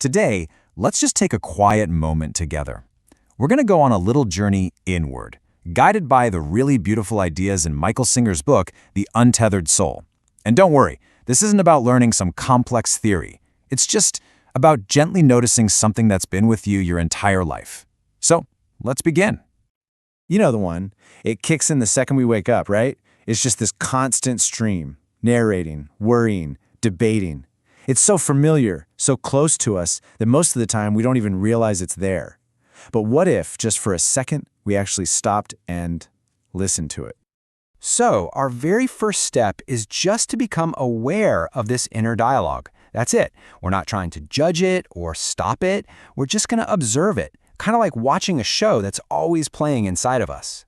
Today, let's just take a quiet moment together. We're going to go on a little journey inward, guided by the really beautiful ideas in Michael Singer's book, The Untethered Soul. And don't worry, this isn't about learning some complex theory. It's just about gently noticing something that's been with you your entire life. So, let's begin. You know the one. It kicks in the second we wake up, right? It's just this constant stream, narrating, worrying, debating. It's so familiar, so close to us, that most of the time we don't even realize it's there. But what if, just for a second, we actually stopped and listened to it? So, our very first step is just to become aware of this inner dialogue. That's it. We're not trying to judge it or stop it. We're just going to observe it, kind of like watching a show that's always playing inside of us.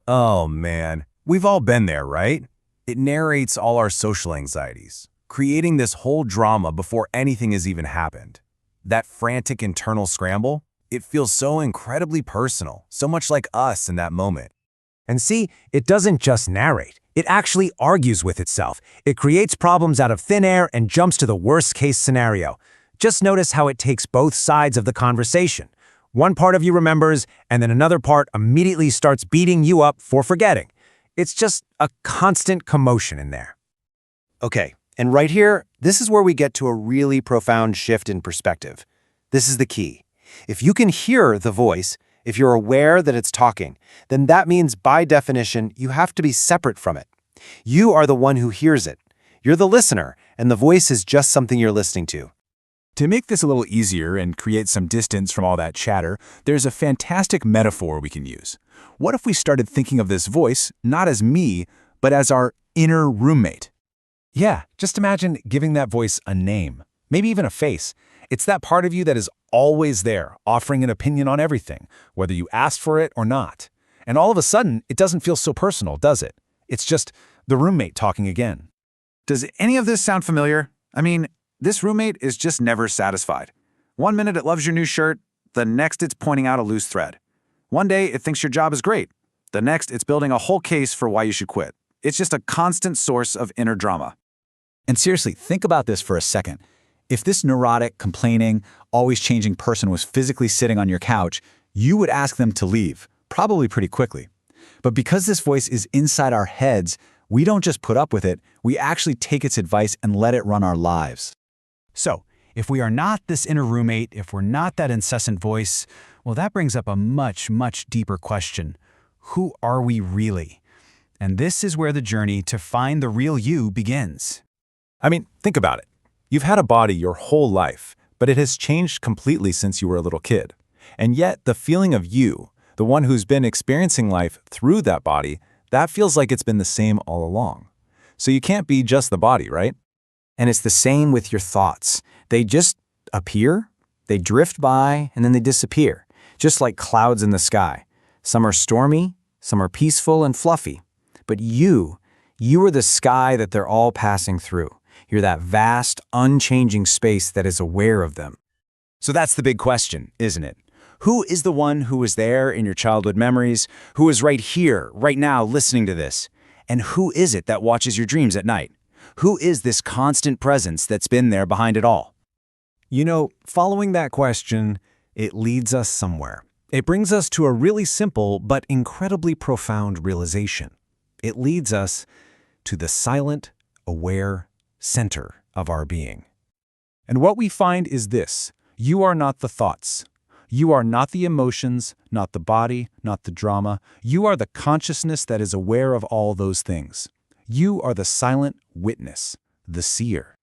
Oh man, we've all been there, right? It narrates all our social anxieties, creating this whole drama before anything has even happened. That frantic internal scramble, it feels so incredibly personal, so much like us in that moment. And see, it doesn't just narrate. It actually argues with itself. It creates problems out of thin air and jumps to the worst-case scenario. Just notice how it takes both sides of the conversation. One part of you remembers, and then another part immediately starts beating you up for forgetting. It's just a constant commotion in there. Okay, and right here, this is where we get to a really profound shift in perspective. This is the key. If you can hear the voice, if you're aware that it's talking, then that means by definition, you have to be separate from it. You are the one who hears it. You're the listener, and the voice is just something you're listening to. To make this a little easier and create some distance from all that chatter, there's a fantastic metaphor we can use. What if we started thinking of this voice not as me, but as our inner roommate? Yeah, just imagine giving that voice a name, maybe even a face. It's that part of you that is always there, offering an opinion on everything, whether you asked for it or not. And all of a sudden, it doesn't feel so personal, does it? It's just the roommate talking again. Does any of this sound familiar? I mean, this roommate is just never satisfied. One minute it loves your new shirt, the next it's pointing out a loose thread. One day it thinks your job is great. The next it's building a whole case for why you should quit. It's just a constant source of inner drama. And seriously, think about this for a second. If this neurotic, complaining, always changing person was physically sitting on your couch, you would ask them to leave, probably pretty quickly. But because this voice is inside our heads, we don't just put up with it, we actually take its advice and let it run our lives. So, if we are not this inner roommate, if we're not that incessant voice, well, that brings up a much, much deeper question. Who are we really? And this is where the journey to find the real you begins. I mean, think about it. You've had a body your whole life, but it has changed completely since you were a little kid. And yet, the feeling of you, the one who's been experiencing life through that body, that feels like it's been the same all along. So you can't be just the body, right? And it's the same with your thoughts. They just appear, they drift by, and then they disappear, just like clouds in the sky. Some are stormy, some are peaceful and fluffy. But you are the sky that they're all passing through. You're that vast, unchanging space that is aware of them. So that's the big question, isn't it? Who is the one who was there in your childhood memories, who is right here, right now, listening to this? And who is it that watches your dreams at night? Who is this constant presence that's been there behind it all? You know, following that question, it leads us somewhere. It brings us to a really simple but incredibly profound realization. It leads us to the silent, aware center of our being. And what we find is this: you are not the thoughts. You are not the emotions, not the body, not the drama. You are the consciousness that is aware of all those things. You are the silent witness, the seer.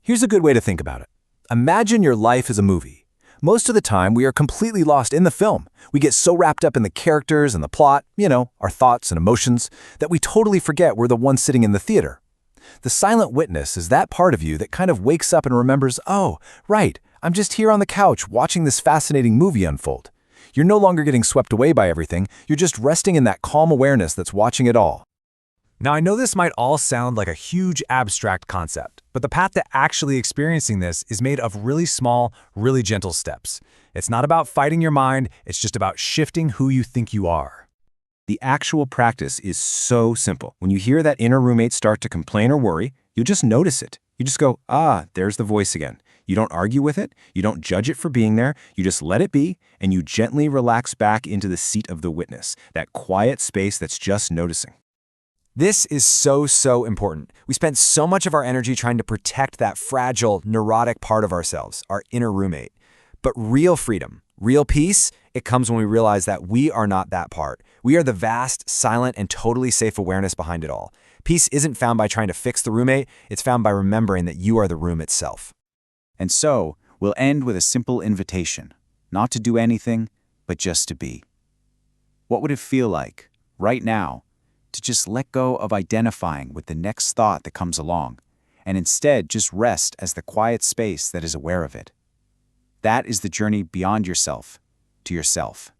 Here's a good way to think about it. Imagine your life is a movie. Most of the time, we are completely lost in the film. We get so wrapped up in the characters and the plot, our thoughts and emotions, that we totally forget we're the ones sitting in the theater. The silent witness is that part of you that kind of wakes up and remembers, oh, right, I'm just here on the couch watching this fascinating movie unfold. You're no longer getting swept away by everything, you're just resting in that calm awareness that's watching it all. Now, I know this might all sound like a huge abstract concept, but the path to actually experiencing this is made of really small, really gentle steps. It's not about fighting your mind, it's just about shifting who you think you are. The actual practice is so simple. When you hear that inner roommate start to complain or worry, you just notice it. You just go, there's the voice again. You don't argue with it, you don't judge it for being there, you just let it be, and you gently relax back into the seat of the witness, that quiet space that's just noticing. This is so important. We spend so much of our energy trying to protect that fragile, neurotic part of ourselves, our inner roommate. But real freedom, real peace, it comes when we realize that we are not that part. We are the vast, silent, and totally safe awareness behind it all. Peace isn't found by trying to fix the roommate, it's found by remembering that you are the room itself. And so, we'll end with a simple invitation, not to do anything, but just to be. What would it feel like, right now, to just let go of identifying with the next thought that comes along, and instead just rest as the quiet space that is aware of it? That is the journey beyond yourself, to yourself.